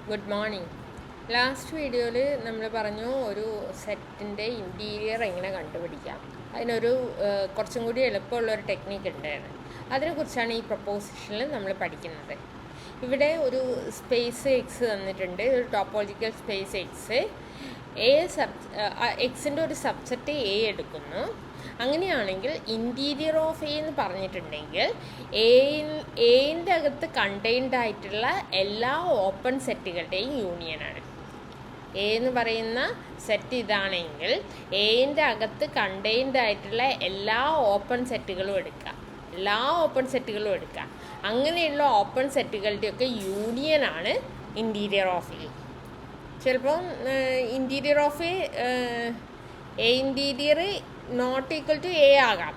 Good morning. Last വീഡിയോയിൽ നമ്മൾ പറഞ്ഞു ഒരു സെറ്റിൻ്റെ ഇൻറ്റീരിയർ എങ്ങനെ കണ്ടുപിടിക്കാം. അതിനൊരു കുറച്ചും കൂടി എളുപ്പമുള്ളൊരു ടെക്നിക്ക് ഉണ്ടായിരുന്നു. അതിനെക്കുറിച്ചാണ് ഈ പ്രൊപ്പോസിഷനിൽ നമ്മൾ പഠിക്കുന്നത്. ഇവിടെ ഒരു സ്പേസ് എക്സ് തന്നിട്ടുണ്ട്, ഒരു ടോപ്പോളജിക്കൽ സ്പേസ് എക്സ്. എക്സിൻ്റെ ഒരു സബ്സെറ്റ് എ എടുക്കുന്നു. അങ്ങനെയാണെങ്കിൽ ഇൻറ്റീരിയർ ഓഫ് എ എന്ന് പറഞ്ഞിട്ടുണ്ടെങ്കിൽ എയിൻ്റെ അകത്ത് കണ്ടെയ്ൻഡ് ആയിട്ടുള്ള എല്ലാ ഓപ്പൺ സെറ്റുകളുടെയും യൂണിയനാണ്. എ എന്ന് പറയുന്ന സെറ്റ് ഇതാണെങ്കിൽ എയിൻ്റെ അകത്ത് കണ്ടെയ്ൻഡ് ആയിട്ടുള്ള എല്ലാ ഓപ്പൺ സെറ്റുകളും എടുക്കുക. അങ്ങനെയുള്ള ഓപ്പൺ സെറ്റുകളുടെയൊക്കെ യൂണിയനാണ് ഇൻറ്റീരിയർ ഓഫ് എ. ചിലപ്പം interior of A interior not equal to A ആകാം,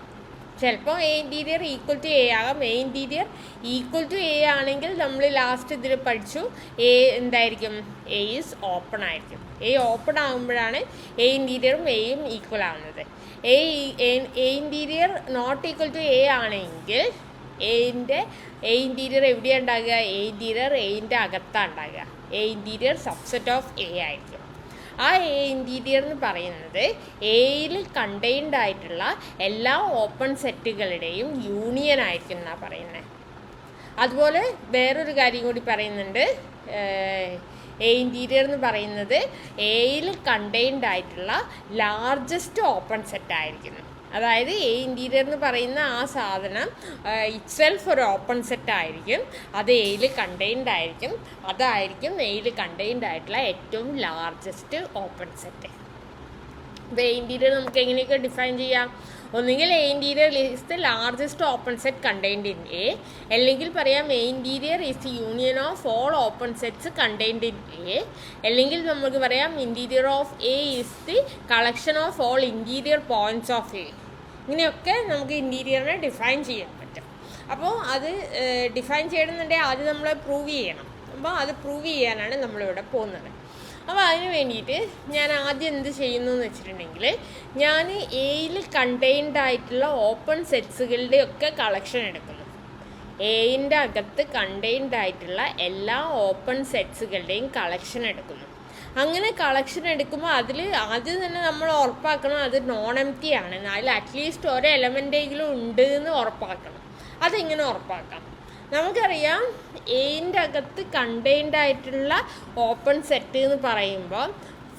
ചിലപ്പോൾ A interior equal to A ആകാം. A interior equal to A ആണെങ്കിൽ നമ്മൾ ലാസ്റ്റ് ഇതിൽ പഠിച്ചു എ എന്തായിരിക്കും, എ ഈസ് ഓപ്പൺ ആയിരിക്കും. എ ഓപ്പൺ ആകുമ്പോഴാണ് എ ഇൻറ്റീരിയറും എയും ഈക്വൽ ആവുന്നത്. A interior not equal to A ആണെങ്കിൽ എ ഇൻറ്റീരിയർ എവിടെയാണ് ഉണ്ടാകുക? എ ഇൻറ്റീരിയർ എയിൻ്റെ അകത്താണ് ഉണ്ടാകുക. A interior subset of A ആയിരിക്കും. ആ എ ഇൻറ്റീരിയർ എന്ന് പറയുന്നത് എയിൽ കണ്ടെയ്ൻഡ് ആയിട്ടുള്ള എല്ലാ ഓപ്പൺ സെറ്റുകളുടെയും യൂണിയൻ ആയിരിക്കും എന്നാണ് പറയുന്നത്. അതുപോലെ വേറൊരു കാര്യം കൂടി പറയുന്നുണ്ട്. എ ഇൻറ്റീരിയർ എന്ന് പറയുന്നത് എയിൽ കണ്ടെയ്ൻഡ് ആയിട്ടുള്ള ലാർജസ്റ്റ് ഓപ്പൺ സെറ്റ് ആയിരിക്കുന്നു. അതായത് എ ഇൻറ്റീരിയർ എന്ന് പറയുന്ന ആ സാധനം ഇറ്റ്സെൽഫ് ഒരു ഓപ്പൺ സെറ്റ് ആയിരിക്കും. അത് എയിൽ കണ്ടെയ്ൻഡ് ആയിരിക്കും. അതായിരിക്കും എയിൽ കണ്ടെയ്ൻഡ് ആയിട്ടുള്ള ഏറ്റവും ലാർജസ്റ്റ് ഓപ്പൺ സെറ്റ്. ഇപ്പോൾ എ ഇൻറ്റീരിയർ നമുക്ക് എങ്ങനെയൊക്കെ ഡിഫൈൻ ചെയ്യാം? ഒന്നുകിൽ A interior is the largest open set contained in A, അല്ലെങ്കിൽ പറയാം A interior is the union of all open sets contained in A, അല്ലെങ്കിൽ നമുക്ക് പറയാം interior of A is the collection of all interior points of A. ഇങ്ങനെയൊക്കെ നമുക്ക് ഇൻറ്റീരിയറിനെ define ചെയ്യാൻ പറ്റും. അപ്പോൾ അത് ഡിഫൈൻ ചെയ്യണമെന്നുണ്ടെങ്കിൽ ആദ്യം നമ്മൾ പ്രൂവ് ചെയ്യണം. അപ്പോൾ അത് പ്രൂവ് ചെയ്യാനാണ് നമ്മളിവിടെ പോകുന്നത്. അപ്പോൾ അതിന് വേണ്ടിയിട്ട് ഞാൻ ആദ്യം എന്ത് ചെയ്യുന്നു എന്ന് വെച്ചിട്ടുണ്ടെങ്കിൽ, ഞാൻ എയിൽ കണ്ടെയ്ൻഡ് ആയിട്ടുള്ള ഓപ്പൺ സെറ്റ്സുകളുടെ ഒക്കെ കളക്ഷൻ എടുക്കുന്നു. എയിൻ്റെ അകത്ത് കണ്ടെയ്ൻഡ് ആയിട്ടുള്ള എല്ലാ ഓപ്പൺ സെറ്റ്സുകളുടെയും കളക്ഷൻ എടുക്കുന്നു. അങ്ങനെ കളക്ഷൻ എടുക്കുമ്പോൾ അതിൽ ആദ്യം തന്നെ നമ്മൾ ഉറപ്പാക്കണം അത് നോൺ എംപ്റ്റി ആണ്. അതിൽ അറ്റ്ലീസ്റ്റ് ഒരു എലമെൻറ്റെങ്കിലും ഉണ്ട് എന്ന് ഉറപ്പാക്കണം. അതെങ്ങനെ ഉറപ്പാക്കാം? നമുക്കറിയാം എയിൻ്റെ അകത്ത് കണ്ടെയ്ൻഡ് ആയിട്ടുള്ള ഓപ്പൺ സെറ്റ് എന്ന് പറയുമ്പോൾ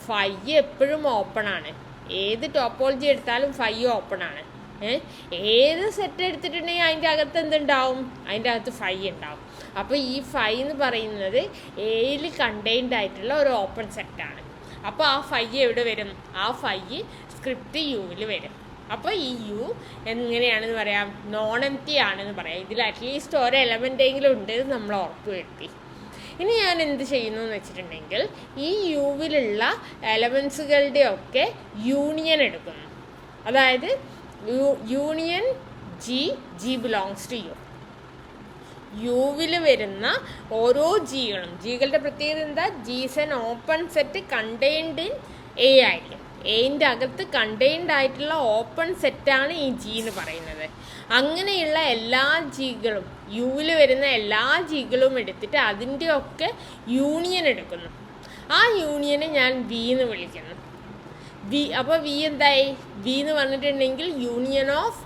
ഫൈ എപ്പോഴും ഓപ്പൺ ആണ്. ഏത് ടോപ്പോളജി എടുത്താലും ഫൈ ഓപ്പൺ ആണ്. ഏത് സെറ്റ് എടുത്തിട്ടുണ്ടെങ്കിൽ അതിൻ്റെ അകത്ത് എന്തുണ്ടാവും? അതിൻ്റെ അകത്ത് ഫൈ ഉണ്ടാവും. അപ്പോൾ ഈ ഫൈ എന്ന് പറയുന്നത് എയിൽ കണ്ടെയ്ൻഡ് ആയിട്ടുള്ള ഒരു ഓപ്പൺ സെറ്റാണ്. അപ്പോൾ ആ ഫൈ എവിടെ വരും? ആ ഫൈ സ്ക്രിപ്റ്റ് യുവിൽ വരും. അപ്പോൾ ഈ യു എങ്ങനെയാണെന്ന് പറയാം? നോൺ എംപ്റ്റി ആണെന്ന് പറയാം. ഇതിൽ അറ്റ്ലീസ്റ്റ് ഒരു എലമെൻറ്റെങ്കിലും ഉണ്ട് നമ്മൾ ഉറപ്പ് വരുത്തി. ഇനി ഞാൻ എന്ത് ചെയ്യുന്നു എന്ന് വെച്ചിട്ടുണ്ടെങ്കിൽ, ഈ യുവിലുള്ള എലമെൻസുകളുടെയൊക്കെ യൂണിയൻ എടുക്കുന്നു. അതായത് union G belongs to U. യുവിൽ വരുന്ന ഓരോ ജികളുടെ പ്രത്യേകത എന്താ? G's an open set contained in A ആയിരിക്കും. എയിൻ്റെ അകത്ത് കണ്ടെയ്ൻഡ് ആയിട്ടുള്ള ഓപ്പൺ സെറ്റാണ് ഈ ജി എന്ന് പറയുന്നത്. അങ്ങനെയുള്ള എല്ലാ ജികളും, യുവിൽ വരുന്ന എല്ലാ ജികളും എടുത്തിട്ട് അതിൻ്റെയൊക്കെ യൂണിയൻ എടുക്കുന്നു. ആ യൂണിയനെ ഞാൻ വി എന്ന് വിളിക്കുന്നു. അപ്പോൾ വി എന്തായി? വി എന്ന് പറഞ്ഞിട്ടുണ്ടെങ്കിൽ യൂണിയൻ ഓഫ്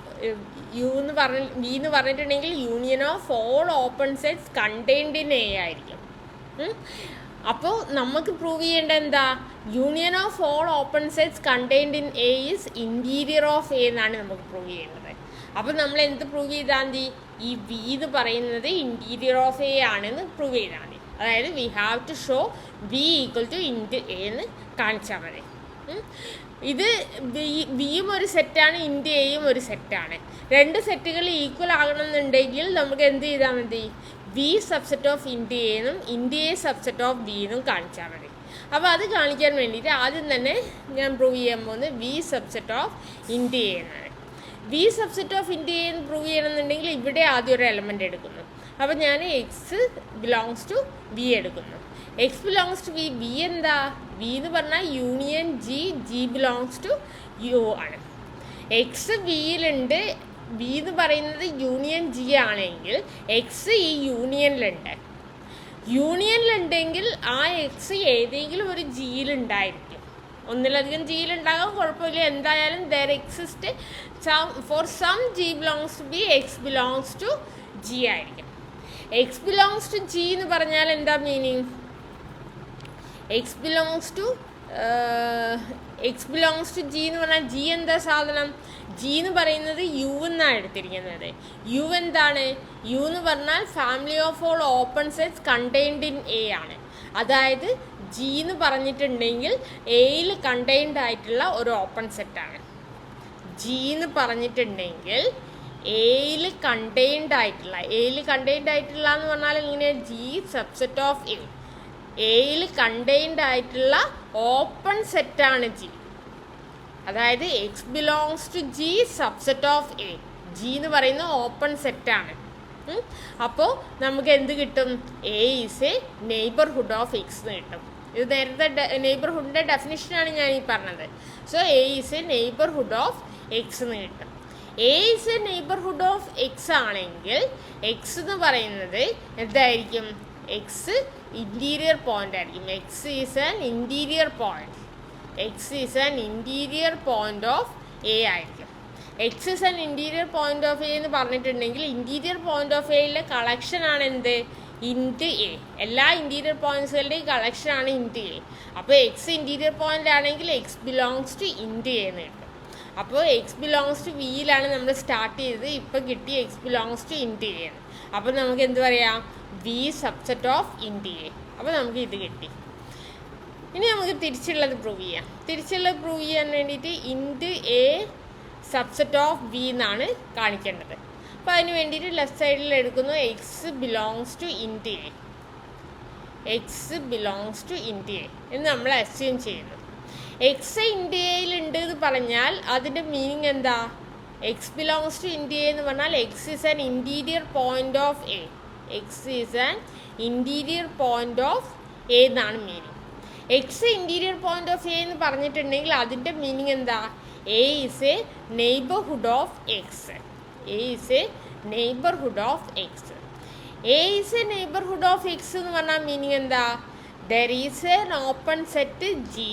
വി എന്ന് പറഞ്ഞിട്ടുണ്ടെങ്കിൽ union of all open sets contained in A ആയിരിക്കും. അപ്പോൾ നമുക്ക് പ്രൂവ് ചെയ്യേണ്ട എന്താ? Union of all open sets contained in A is interior of A എന്നാണ് നമുക്ക് പ്രൂവ് ചെയ്യേണ്ടത്. അപ്പോൾ നമ്മൾ എന്ത് പ്രൂവ് ചെയ്താൽ മതി? ഈ വി എന്ന് പറയുന്നത് ഇൻറ്റീരിയർ ഓഫ് എ ആണെന്ന് പ്രൂവ് ചെയ്താൽ മതി. അതായത് we have to show V equal to int A എന്ന് കാണിച്ചാൽ മതി. ഇത് വിയും ഒരു സെറ്റാണ്, ഇൻറ്റ് എയും ഒരു സെറ്റാണ്. രണ്ട് സെറ്റുകൾ ഈക്വൽ ആകണമെന്നുണ്ടെങ്കിൽ നമുക്ക് എന്ത് ചെയ്താൽ മതി? V subset of int A എന്നും ഇൻറ്റ് എ സബ്സെറ്റ് ഓഫ് വി എന്നും കാണിച്ചാൽ മതി. അപ്പോൾ അത് കാണിക്കാൻ വേണ്ടിയിട്ട് ആദ്യം തന്നെ ഞാൻ പ്രൂവ് ചെയ്യാൻ പോകുന്നത് v subset of int a എന്നാണ്. V subset of int A എന്ന് പ്രൂവ് ചെയ്യണമെന്നുണ്ടെങ്കിൽ ഇവിടെ ആദ്യം ഒരു എലമെൻറ്റ് എടുക്കുന്നു. അപ്പോൾ ഞാൻ എക്സ് ബിലോങ്സ് ടു വി എടുക്കുന്നു. എക്സ് ബിലോങ്സ് ടു വി എന്താ? വി എന്ന് പറഞ്ഞാൽ union G belongs to u ആണ്. എക്സ് വിയിലുണ്ട്, വി എന്ന് പറയുന്നത് യൂണിയൻ ജി ആണെങ്കിൽ എക്സ് ഈ യൂണിയനിലുണ്ട്. യൂണിയനിലുണ്ടെങ്കിൽ ആ എക്സ് ഏതെങ്കിലും ഒരു ജിയിലുണ്ടായിരിക്കും. ഒന്നിലധികം ജിയിലുണ്ടാകാൻ കുഴപ്പമില്ല. എന്തായാലും there exist for some g belongs to b x belongs to g ആയിരിക്കും. എക്സ് ബിലോങ്സ് ടു ജി എന്ന് പറഞ്ഞാൽ എന്താ meaning? X belongs to g എന്ന് പറഞ്ഞാൽ ജി എന്താ സാധനം? ജി എന്ന് പറയുന്നത് യു എന്നാണ് എടുത്തിരിക്കുന്നത്. യു എന്താണ്? യു എന്ന് പറഞ്ഞാൽ family of all open sets contained in A ആണ്. അതായത് ജി എന്ന് പറഞ്ഞിട്ടുണ്ടെങ്കിൽ എയിൽ കണ്ടെയ്ൻഡ് ആയിട്ടുള്ള ഒരു ഓപ്പൺ സെറ്റാണ്. ജി എന്ന് പറഞ്ഞിട്ടുണ്ടെങ്കിൽ എയിൽ കണ്ടെയ്ൻഡ് ആയിട്ടുള്ള എന്ന് പറഞ്ഞാൽ ഇങ്ങനെ ജി സബ്സെറ്റ് ഓഫ് എ. എയിൽ കണ്ടെയ്ൻഡ് ആയിട്ടുള്ള ഓപ്പൺ സെറ്റാണ് ജി. അതായത് x belongs to g subset of a. G എന്ന് പറയുന്ന ഓപ്പൺ സെറ്റാണ്. അപ്പോൾ നമുക്ക് എന്ത് കിട്ടും? A is a neighbourhood of X എന്ന് കിട്ടും. ഇത് നേരത്തെ നെയ്ബർഹുഡിൻ്റെ ഡെഫിനിഷനാണ് ഞാൻ ഈ പറഞ്ഞത്. So a is a neighbourhood of X എന്ന് കിട്ടും. A is a neighbourhood of x ആണെങ്കിൽ എക്സ് എന്ന് പറയുന്നത് എന്തായിരിക്കും? എക്സ് ഇൻറ്റീരിയർ പോയിൻ്റ് ആയിരിക്കും. X is an interior point. X is an interior point of A ആയിരിക്കും. X is an interior point of A എന്ന് പറഞ്ഞിട്ടുണ്ടെങ്കിൽ ഇൻറ്റീരിയർ പോയിൻ്റ് ഓഫ് എയിലെ കളക്ഷനാണ് എന്ത്? ഇൻറ്റ് എ. എല്ലാ ഇൻറ്റീരിയർ പോയിൻറ്റ്സുകളുടെയും കളക്ഷനാണ് ഇൻറ്റ് എ. അപ്പോൾ എക്സ് ഇൻറ്റീരിയർ പോയിൻ്റ് ആണെങ്കിൽ X belongs to int A എന്ന് കിട്ടും. അപ്പോൾ എക്സ് ബിലോങ്സ് ടു വിയിലാണ് നമ്മൾ സ്റ്റാർട്ട് ചെയ്തത്. ഇപ്പോൾ കിട്ടി x belongs to int A എന്ന്. അപ്പോൾ നമുക്ക് എന്ത് പറയാം? V subset of int A. അപ്പോൾ നമുക്ക് ഇത് കിട്ടി. ഇനി നമുക്ക് തിരിച്ചുള്ളത് പ്രൂവ് ചെയ്യാം. തിരിച്ചുള്ളത് പ്രൂവ് ചെയ്യാൻ വേണ്ടിയിട്ട് int A subset of V എന്നാണ് കാണിക്കേണ്ടത്. അപ്പോൾ അതിന് വേണ്ടിയിട്ട് ലെഫ്റ്റ് സൈഡിൽ എടുക്കുന്നു x belongs to int A. X belongs to int A എന്ന് നമ്മൾ അസ്യൂം ചെയ്യുന്നു. എക്സ് ഇൻറ്റ് എയിലുണ്ട് എന്ന് പറഞ്ഞാൽ അതിൻ്റെ മീനിങ് എന്താ? X belongs to int A എന്ന് പറഞ്ഞാൽ x is an interior point of A. X is an interior point of A എന്നാണ് meaning. X interior point of A എന്ന് പറഞ്ഞിട്ടുണ്ടെങ്കിൽ അതിൻ്റെ മീനിങ് എന്താ? A is a neighbourhood of x. A is a neighbourhood of x. A is a neighbourhood of X എന്ന് പറഞ്ഞാൽ meaning എന്താ? There is an open set G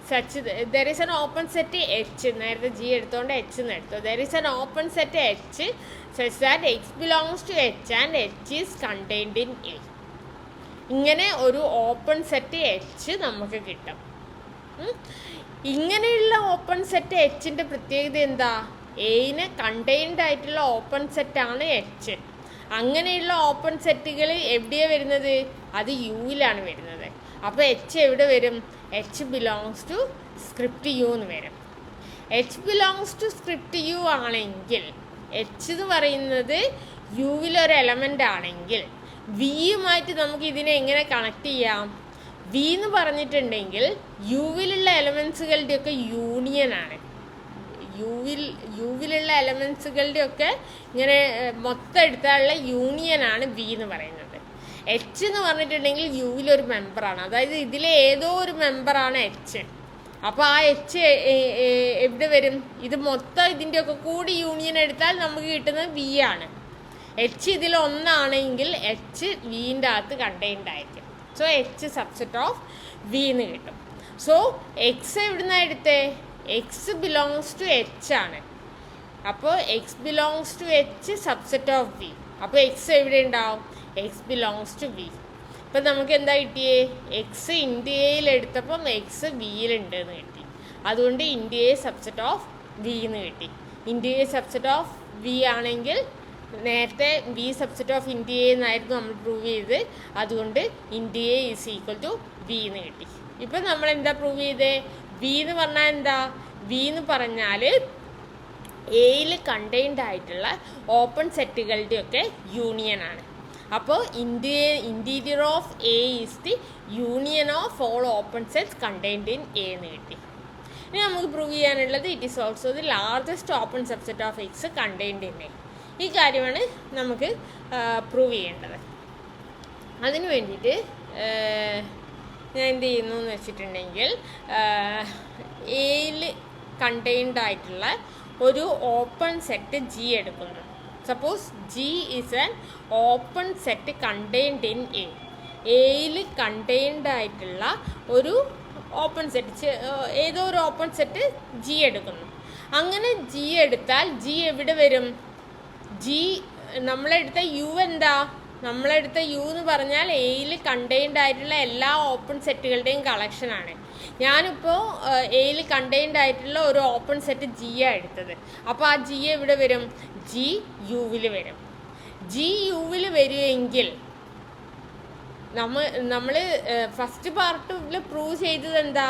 such there is an open set h. നേരത്തെ g എടുത്തുകൊണ്ട് h എന്ന് എടുത്തു. There is an open set h such that x belongs to h and h is contained in a. ഇങ്ങനെ ഒരു open set H നമുക്ക് കിട്ടും. ഇങ്ങനെയുള്ള open set എച്ചിൻ്റെ പ്രത്യേകത എന്താ? എയിന് കണ്ടെയ്ൻഡ് ആയിട്ടുള്ള ഓപ്പൺ സെറ്റാണ് എച്ച്. അങ്ങനെയുള്ള ഓപ്പൺ സെറ്റുകൾ എവിടെയാണ് വരുന്നത്? അത് യുവിലാണ് വരുന്നത്. അപ്പോൾ എച്ച് എവിടെ വരും? H belongs to script u എന്ന് വരും. H belongs to script u ആണെങ്കിൽ, എച്ച് എന്ന് പറയുന്നത് യുവിലൊരു എലമെൻ്റ് ആണെങ്കിൽ വിയുമായിട്ട് നമുക്ക് ഇതിനെ എങ്ങനെ കണക്ട് ചെയ്യാം? വി എന്ന് പറഞ്ഞിട്ടുണ്ടെങ്കിൽ യുവിലുള്ള എലമെൻസുകളുടെയൊക്കെ യൂണിയനാണ്. യുവിലുള്ള എലമെൻസുകളുടെയൊക്കെ ഇങ്ങനെ മൊത്തം എടുത്താലുള്ള യൂണിയനാണ് വി എന്ന് പറയുന്നത്. എച്ച് എന്ന് പറഞ്ഞിട്ടുണ്ടെങ്കിൽ യുവിലൊരു മെമ്പറാണ്. അതായത് ഇതിലെ ഏതോ ഒരു മെമ്പറാണ് എച്ച്. അപ്പോൾ ആ എച്ച് എവിടെ വരും? ഇത് മൊത്തം ഇതിൻ്റെയൊക്കെ കൂടി യൂണിയൻ എടുത്താൽ നമുക്ക് കിട്ടുന്നത് വി ആണ്. എച്ച് ഇതിലൊന്നാണെങ്കിൽ എച്ച് വിൻ്റെ അകത്ത് കണ്ടെയ്ൻഡ് ആയിരിക്കും. So h subset of V എന്ന് കിട്ടും. സോ എക്സ് എവിടുന്നാണ് എടുത്തേ? എക്സ് ബിലോങ്സ് ടു എച്ച് ആണ്. അപ്പോൾ x belongs to h subset of v. അപ്പോൾ എക്സ് എവിടെ ഉണ്ടാവും? X belongs to v. ഇപ്പം നമുക്ക് എന്താ കിട്ടിയേ? എക്സ് ഇൻറ്റ് എയിൽ എടുത്തപ്പം എക്സ് വിയിലുണ്ട് എന്ന് കിട്ടി. അതുകൊണ്ട് int A subset of V എന്ന് കിട്ടി. Int A subset of V ആണെങ്കിൽ നേരത്തെ V subset of int A എന്നായിരുന്നു നമ്മൾ പ്രൂവ് ചെയ്ത്. അതുകൊണ്ട് int A is equal to V എന്ന് കിട്ടി. ഇപ്പം നമ്മൾ എന്താ പ്രൂവ് ചെയ്തേ? വി എന്ന് പറഞ്ഞാൽ എന്താ? വി എന്ന് പറഞ്ഞാൽ എയിൽ കണ്ടെയ്ൻഡ് ആയിട്ടുള്ള ഓപ്പൺ സെറ്റുകളുടെയൊക്കെ യൂണിയനാണ്. അപ്പോൾ interior of A is the union of all open sets contained in A എന്ന് കിട്ടി. ഇനി നമുക്ക് പ്രൂവ് ചെയ്യാനുള്ളത് it is also the largest open subset of X contained in A. ഈ കാര്യമാണ് നമുക്ക് പ്രൂവ് ചെയ്യേണ്ടത്. അതിന് വേണ്ടിയിട്ട് ഞാൻ എന്ത് ചെയ്യുന്നു എന്ന് വെച്ചിട്ടുണ്ടെങ്കിൽ എയിൽ കണ്ടെയ്ൻഡ് ആയിട്ടുള്ള ഒരു ഓപ്പൺ സെറ്റ് ജി എടുക്കുന്നു. Suppose G is an open set contained in A. എയിൽ കണ്ടെയ്ൻഡ് ആയിട്ടുള്ള ഒരു ഓപ്പൺ സെറ്റ്, ഏതോ ഒരു ഓപ്പൺ സെറ്റ് ജി എടുക്കുന്നു. അങ്ങനെ ജി എടുത്താൽ ജി എവിടെ വരും? ജി നമ്മളെടുത്ത യു എന്താ? നമ്മളെടുത്ത യു എന്ന് പറഞ്ഞാൽ എയിൽ കണ്ടെയ്ൻഡ് ആയിട്ടുള്ള എല്ലാ ഓപ്പൺ സെറ്റുകളുടെയും കളക്ഷനാണ്. ഞാനിപ്പോൾ എയിൽ കണ്ടെയ്ൻഡ് ആയിട്ടുള്ള ഒരു ഓപ്പൺ സെറ്റ് ജി ആണ് എടുത്തത്. അപ്പോൾ ആ ജി എവിടെ വരും? ജി യുവിൽ വരും. ജി യുവിൽ വരുമെങ്കിൽ നമ്മൾ ഫസ്റ്റ് പാർട്ടിൽ പ്രൂവ് ചെയ്തത് എന്താ?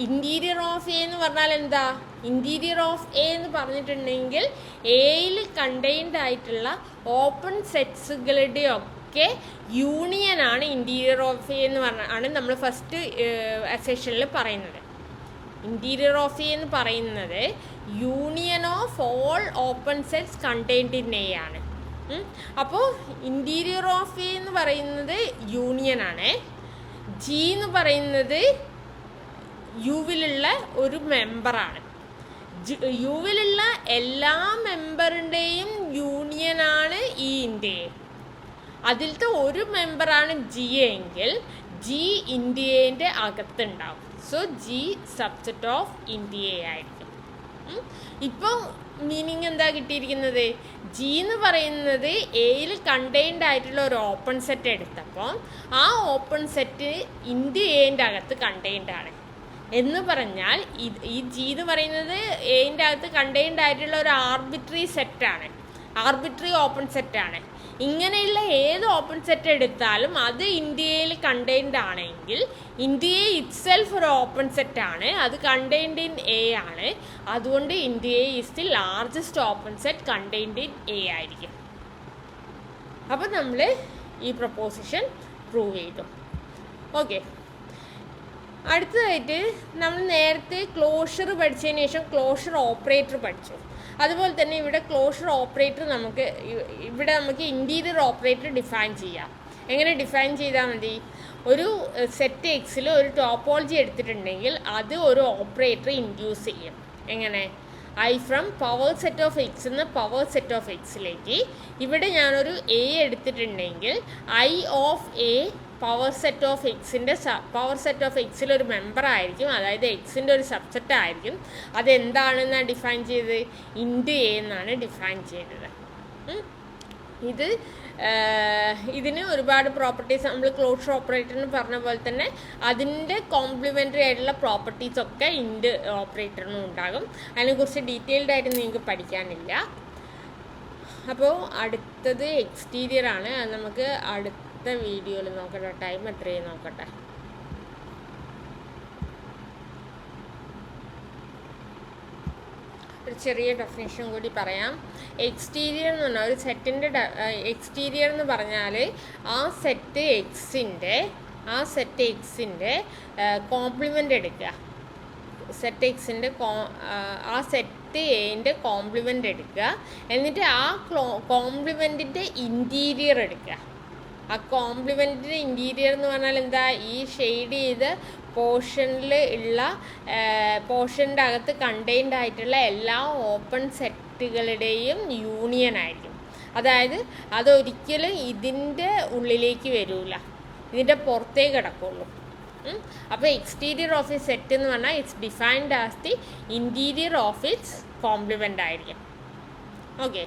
ഇൻറ്റീരിയർ ഓഫ് എ എന്ന് പറഞ്ഞാൽ എന്താ? ഇൻറ്റീരിയർ ഓഫ് എ എന്ന് പറഞ്ഞിട്ടുണ്ടെങ്കിൽ എയിൽ കണ്ടെയ്ൻഡ് ആയിട്ടുള്ള ഓപ്പൺ സെറ്റ്സുകളുടെയൊക്കെ യൂണിയനാണ് ഇൻറ്റീരിയർ ഓഫ് എ എന്ന് പറഞ്ഞാണ് നമ്മൾ ഫസ്റ്റ് സെഷനിൽ പറയുന്നത്. ഇൻറ്റീരിയർ ഓഫ് എ എന്ന് പറയുന്നത് union of all open sets contained in A ആണ്. അപ്പോൾ ഇൻറ്റീരിയർ ഓഫ് എ എന്ന് പറയുന്നത് യൂണിയനാണ്. ജി എന്ന് പറയുന്നത് യുവിലുള്ള ഒരു മെമ്പറാണ്. യുവിലുള്ള എല്ലാ മെമ്പറിൻ്റെയും യൂണിയനാണ് ഈ ഇന്ത്യയെ. അതിലത്തെ ഒരു മെമ്പറാണ് ജി എങ്കിൽ ജി ഇന്ത്യൻ്റെ അകത്തുണ്ടാവും. സോ ജി സബ്സെറ്റ് ഓഫ് ഇന്ത്യയെ ആയിരിക്കും. ഇപ്പോൾ മീനിങ് എന്താ കിട്ടിയിരിക്കുന്നത്? ജി എന്ന് പറയുന്നത് എയിൽ കണ്ടെയ്ൻഡ് ആയിട്ടുള്ള ഒരു ഓപ്പൺ സെറ്റ് എടുത്തപ്പോൾ ആ ഓപ്പൺ സെറ്റ് ഇന്ത്യൻ്റെ അകത്ത് കണ്ടെയ്ൻഡ് ആണ് എന്ന് പറഞ്ഞാൽ ഈ ജി എന്ന് പറയുന്നത് എൻ്റെ അകത്ത് കണ്ടെയ്ൻഡ് ആയിട്ടുള്ള ഒരു ആർബിട്രറി സെറ്റാണ്, ആർബിട്രറി ഓപ്പൺ സെറ്റാണ്. ഇങ്ങനെയുള്ള ഏത് ഓപ്പൺ സെറ്റ് എടുത്താലും അത് ഇന്ത്യയിൽ കണ്ടെയ്ൻഡ് ആണെങ്കിൽ ഇന്ത്യയെ ഇറ്റ്സെൽഫ് ഒരു ഓപ്പൺ സെറ്റാണ്, അത് കണ്ടെയ്ൻഡ് ഇൻ എ ആണ്. അതുകൊണ്ട് ഇന്ത്യയെ is the largest open set contained in A ആയിരിക്കും. അപ്പം നമ്മൾ ഈ പ്രൊപ്പോസിഷൻ പ്രൂവ് ചെയ്തു. ഓക്കെ, അടുത്തതായിട്ട് നമ്മൾ നേരത്തെ ക്ലോഷർ പഠിച്ചതിന് ശേഷം ക്ലോഷർ ഓപ്പറേറ്റർ പഠിച്ചു. അതുപോലെ തന്നെ ഇവിടെ ക്ലോഷർ ഓപ്പറേറ്റർ നമുക്ക് ഇൻറ്റീരിയർ ഓപ്പറേറ്റർ ഡിഫൈൻ ചെയ്യാം. എങ്ങനെ ഡിഫൈൻ ചെയ്താൽ മതി? ഒരു സെറ്റ് എക്സിൽ ഒരു ടോപ്പോളജി എടുത്തിട്ടുണ്ടെങ്കിൽ അത് ഒരു ഓപ്പറേറ്റർ ഇൻഡ്യൂസ് ചെയ്യും. എങ്ങനെ? I from power set of X എന്ന് പവർ സെറ്റ് ഓഫ് എക്സിലേക്ക് ഇവിടെ ഞാനൊരു എ എടുത്തിട്ടുണ്ടെങ്കിൽ I of A power set of എക്സിലൊരു മെമ്പർ ആയിരിക്കും, അതായത് എക്സിൻ്റെ ഒരു സബ്സെറ്റ് ആയിരിക്കും. അതെന്താണെന്നാണ് ഡിഫൈൻ ചെയ്തത്? ഇൻറ്റു എ എന്നാണ് ഡിഫൈൻ ചെയ്തത്. ഇതിന് ഒരുപാട് പ്രോപ്പർട്ടീസ് നമ്മൾ ക്ലോഷർ ഓപ്പറേറ്ററിന് പറഞ്ഞ പോലെ തന്നെ അതിൻ്റെ കോംപ്ലിമെൻ്ററി ആയിട്ടുള്ള പ്രോപ്പർട്ടീസൊക്കെ ഇൻറ്റ് ഓപ്പറേറ്ററിനും ഉണ്ടാകും. അതിനെക്കുറിച്ച് ഡീറ്റെയിൽഡ് ആയിട്ട് നിങ്ങൾക്ക് പഠിക്കാനില്ല. അപ്പോൾ അടുത്തത് എക്സ്റ്റീരിയർ ആണ്. അത് നമുക്ക് അടുത്ത വീഡിയോയിൽ നോക്കട്ടെ. ടൈം എത്രയും നോക്കട്ടെ. ഒരു ചെറിയ ഡെഫിനേഷൻ കൂടി പറയാം. എക്സ്റ്റീരിയർ എന്ന് പറഞ്ഞാൽ ഒരു സെറ്റിൻ്റെ എക്സ്റ്റീരിയർ എന്ന് പറഞ്ഞാൽ ആ സെറ്റ് എക്സിൻ്റെ കോംപ്ലിമെൻ്റ് എടുക്കുക. സെറ്റ് എക്സിൻ്റെ ആ സെറ്റ് എൻ്റെ കോംപ്ലിമെൻ്റ് എടുക്കുക. എന്നിട്ട് ആ കോംപ്ലിമെൻറ്റിൻ്റെ ഇൻറ്റീരിയർ എടുക്കുക. ആ കോംപ്ലിമെൻറ്റിൻ്റെ ഇൻറ്റീരിയർ എന്ന് പറഞ്ഞാൽ എന്താ? ഈ ഷെയ്ഡ് ചെയ്ത പോർഷൻ്റെ അകത്ത് കണ്ടെയ്ൻഡ് ആയിട്ടുള്ള എല്ലാ ഓപ്പൺ സെറ്റുകളുടെയും യൂണിയൻ ആയിരിക്കും. അതായത് അതൊരിക്കലും ഇതിൻ്റെ ഉള്ളിലേക്ക് വരില്ല, ഇതിൻ്റെ പുറത്തേക്ക് കിടക്കുള്ളൂ. അപ്പോൾ എക്സ്റ്റീരിയർ ഓഫ് എ സെറ്റ് എന്ന് പറഞ്ഞാൽ it's defined as the interior of its compliment ആയിരിക്കും. ഓക്കെ.